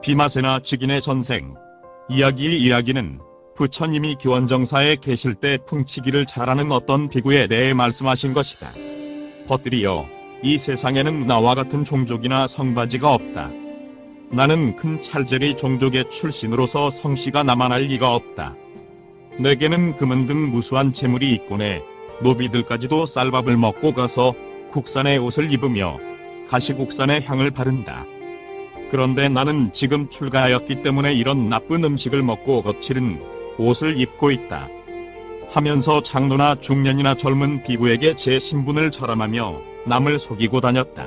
비마세나 즉인의 전생. 이야기의 이야기는 부처님이 기원정사에 계실 때 풍치기를 잘하는 어떤 비구에 대해 말씀하신 것이다. 벗들이여, 이 세상에는 나와 같은 종족이나 성바지가 없다. 나는 큰 찰제리 종족의 출신으로서 성씨가 남아날 리가 없다. 내게는 금은 등 무수한 재물이 있고내 노비들까지도 쌀밥을 먹고 가서 국산의 옷을 입으며 가시국산의 향을 바른다. 그런데 나는 지금 출가하였기 때문에 이런 나쁜 음식을 먹고 거칠은 옷을 입고 있다. 하면서 장로나 중년이나 젊은 비구에게 제 신분을 자랑하며 남을 속이고 다녔다.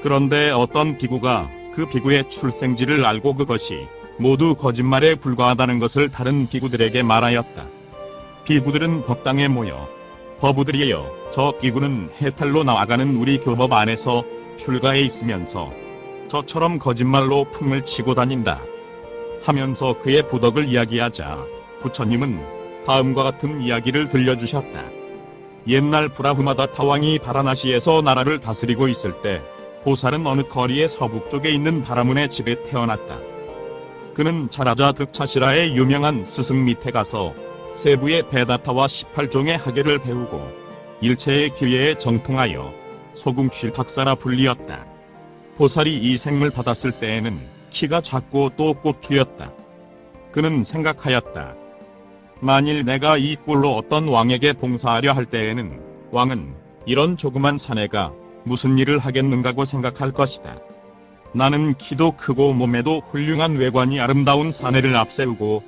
그런데 어떤 비구가 그 비구의 출생지를 알고 그것이 모두 거짓말에 불과하다는 것을 다른 비구들에게 말하였다. 비구들은 법당에 모여 거부들이여, 저 비구는 해탈로 나아가는 우리 교법 안에서 출가해 있으면서 저처럼 거짓말로 풍을 치고 다닌다 하면서 그의 부덕을 이야기하자 부처님은 다음과 같은 이야기를 들려주셨다. 옛날 브라흐마다타 왕이 바라나시에서 나라를 다스리고 있을 때 보살은 어느 거리의 서북쪽에 있는 바라문의 집에 태어났다. 그는 자라자 득차시라의 유명한 스승 밑에 가서 세부의 베다타와 18종의 학예를 배우고 일체의 기회에 정통하여 소궁취 박사라 불리었다. 보살이 이 생을 받았을 때에는 키가 작고 또 꼽추였다. 그는 생각하였다. 만일 내가 이 꼴로 어떤 왕에게 봉사하려 할 때에는 왕은 이런 조그만 사내가 무슨 일을 하겠는가고 생각할 것이다. 나는 키도 크고 몸에도 훌륭한 외관이 아름다운 사내를 앞세우고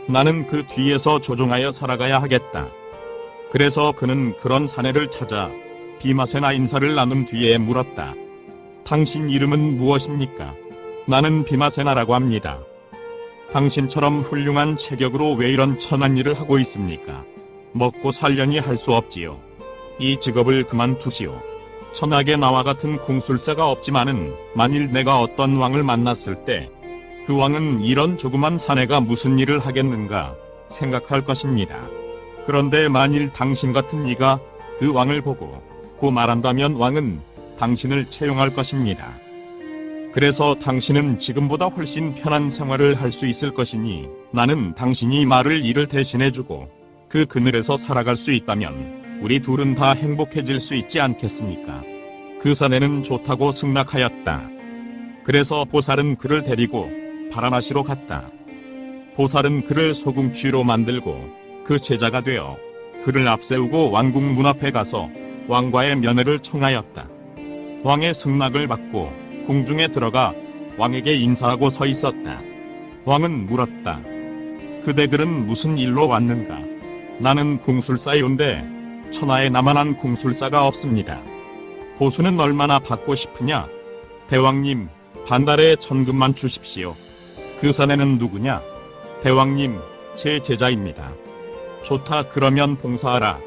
나는 그 뒤에서 조종하여 살아가야 하겠다. 그래서 그는 그런 사내를 찾아 비마세나 인사를 나눈 뒤에 물었다. 당신 이름은 무엇입니까? 나는 비마세나라고 합니다. 당신처럼 훌륭한 체격으로 왜 이런 천한 일을 하고 있습니까? 먹고 살려니 할 수 없지요. 이 직업을 그만두시오. 천하게 나와 같은 궁술사가 없지만은 만일 내가 어떤 왕을 만났을 때 그 왕은 이런 조그만 사내가 무슨 일을 하겠는가 생각할 것입니다. 그런데 만일 당신 같은 이가 그 왕을 보고 고 말한다면 왕은 당신을 채용할 것입니다. 그래서 당신은 지금보다 훨씬 편한 생활을 할 수 있을 것이니 나는 당신이 말을 이를 대신해주고 그 그늘에서 살아갈 수 있다면 우리 둘은 다 행복해질 수 있지 않겠습니까? 그 사내는 좋다고 승낙하였다. 그래서 보살은 그를 데리고 바라나시로 갔다. 보살은 그를 소궁취로 만들고 그 제자가 되어 그를 앞세우고 왕궁 문 앞에 가서 왕과의 면회를 청하였다. 왕의 승낙을 받고 궁중에 들어가 왕에게 인사하고 서 있었다. 왕은 물었다. 그대들은 무슨 일로 왔는가? 나는 궁술사이온데 천하에 나만한 궁술사가 없습니다. 보수는 얼마나 받고 싶으냐? 대왕님, 반달에 천금만 주십시오. 그 사내는 누구냐? 대왕님, 제 제자입니다. 좋다, 그러면 봉사하라.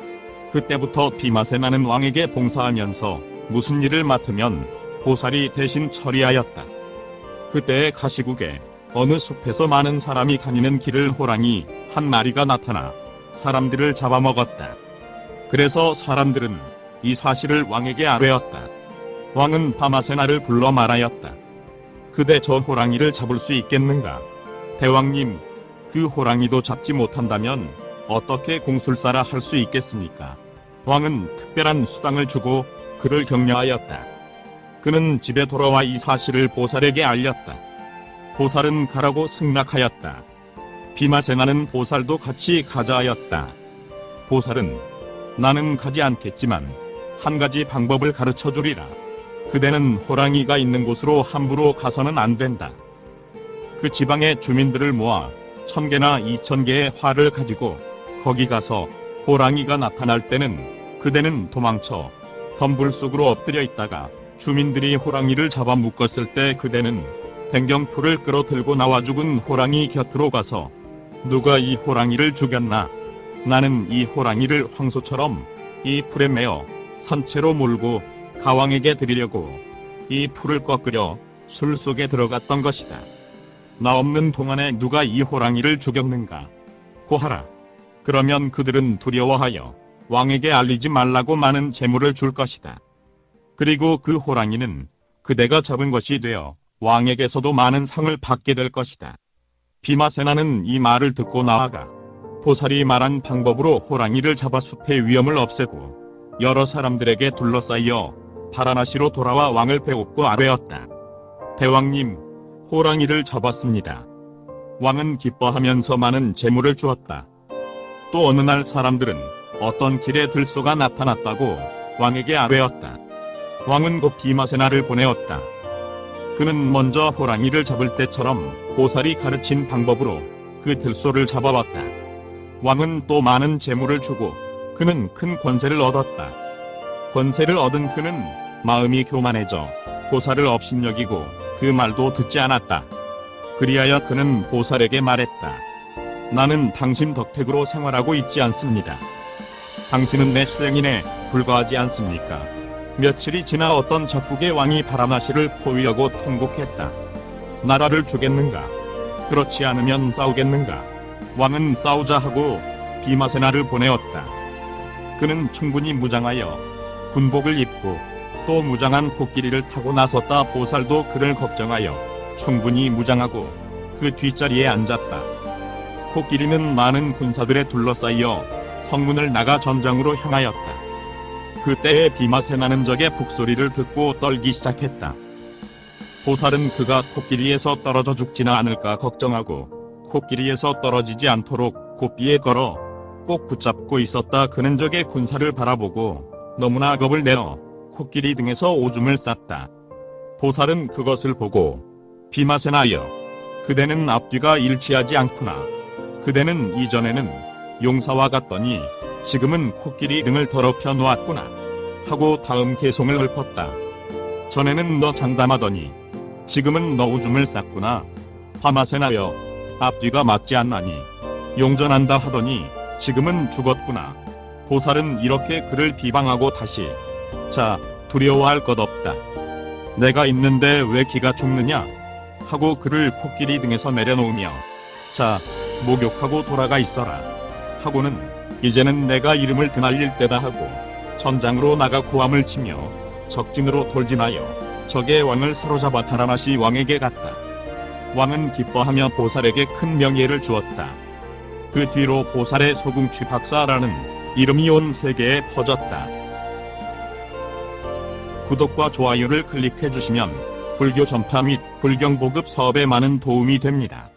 그때부터 비마세나는 왕에게 봉사하면서 무슨 일을 맡으면 보살이 대신 처리하였다. 그때의 가시국에 어느 숲에서 많은 사람이 다니는 길을 호랑이 한 마리가 나타나 사람들을 잡아먹었다. 그래서 사람들은 이 사실을 왕에게 아뢰었다. 왕은 바마세나를 불러 말하였다. 그대 저 호랑이를 잡을 수 있겠는가? 대왕님, 그 호랑이도 잡지 못한다면 어떻게 궁술사라 할 수 있겠습니까? 왕은 특별한 수당을 주고 그를 격려하였다. 그는 집에 돌아와 이 사실을 보살에게 알렸다. 보살은 가라고 승낙하였다. 비마세나는 보살도 같이 가자 하였다. 보살은 나는 가지 않겠지만 한 가지 방법을 가르쳐 주리라. 그대는 호랑이가 있는 곳으로 함부로 가서는 안 된다. 그 지방의 주민들을 모아 1000개나 2000개의 활을 가지고 거기 가서 호랑이가 나타날 때는 그대는 도망쳐 덤불 속으로 엎드려 있다가 주민들이 호랑이를 잡아 묶었을 때 그대는 댕경풀을 끌어들고 나와 죽은 호랑이 곁으로 가서 누가 이 호랑이를 죽였나? 나는 이 호랑이를 황소처럼 이 풀에 매어 선체로 몰고 가왕에게 드리려고 이 풀을 꺾으려 술 속에 들어갔던 것이다. 나 없는 동안에 누가 이 호랑이를 죽였는가? 고하라. 그러면 그들은 두려워하여 왕에게 알리지 말라고 많은 재물을 줄 것이다. 그리고 그 호랑이는 그대가 잡은 것이 되어 왕에게서도 많은 상을 받게 될 것이다. 비마세나는 이 말을 듣고 나아가 보살이 말한 방법으로 호랑이를 잡아 숲의 위험을 없애고 여러 사람들에게 둘러싸여 바라나시로 돌아와 왕을 배웁고 아뢰었다. 대왕님, 호랑이를 잡았습니다. 왕은 기뻐하면서 많은 재물을 주었다. 또 어느 날 사람들은 어떤 길에 들소가 나타났다고 왕에게 아뢰었다. 왕은 곧 비마세나를 보내었다. 그는 먼저 호랑이를 잡을 때처럼 보살이 가르친 방법으로 그 들소를 잡아왔다. 왕은 또 많은 재물을 주고 그는 큰 권세를 얻었다. 권세를 얻은 그는 마음이 교만해져 보살을 업신여기고 그 말도 듣지 않았다. 그리하여 그는 보살에게 말했다. 나는 당신 덕택으로 생활하고 있지 않습니다. 당신은 내 수행인에 불과하지 않습니까? 며칠이 지나 어떤 적국의 왕이 바라나시를 포위하고 통곡했다. 나라를 주겠는가? 그렇지 않으면 싸우겠는가? 왕은 싸우자 하고 비마세나를 보내었다. 그는 충분히 무장하여 군복을 입고 또 무장한 코끼리를 타고 나섰다. 보살도 그를 걱정하여 충분히 무장하고 그 뒷자리에 앉았다. 코끼리는 많은 군사들에 둘러싸여 성문을 나가 전장으로 향하였다. 그때에 비마세나는 적의 북소리를 듣고 떨기 시작했다. 보살은 그가 코끼리에서 떨어져 죽지는 않을까 걱정하고 코끼리에서 떨어지지 않도록 고삐에 걸어 꼭 붙잡고 있었다. 그는 적의 군사를 바라보고 너무나 겁을 내어 코끼리 등에서 오줌을 쌌다. 보살은 그것을 보고 비마세나여, 그대는 앞뒤가 일치하지 않구나. 그대는 이전에는 용사와 같더니 지금은 코끼리 등을 더럽혀 놓았구나 하고 다음 개송을 읊었다. 전에는 너 장담하더니 지금은 너 오줌을 쌌구나. 비마세나여, 앞뒤가 맞지 않나니 용전한다 하더니 지금은 죽었구나. 보살은 이렇게 그를 비방하고 다시 자, 두려워할 것 없다. 내가 있는데 왜 기가 죽느냐 하고 그를 코끼리 등에서 내려놓으며 자, 목욕하고 돌아가 있어라 하고는 이제는 내가 이름을 드날릴 때다 하고 전장으로 나가 고함을 치며 적진으로 돌진하여 적의 왕을 사로잡아 바라나시 왕에게 갔다. 왕은 기뻐하며 보살에게 큰 명예를 주었다. 그 뒤로 보살의 소궁취 박사라는 이름이 온 세계에 퍼졌다. 구독과 좋아요를 클릭해 주시면 불교 전파 및 불경 보급 사업에 많은 도움이 됩니다.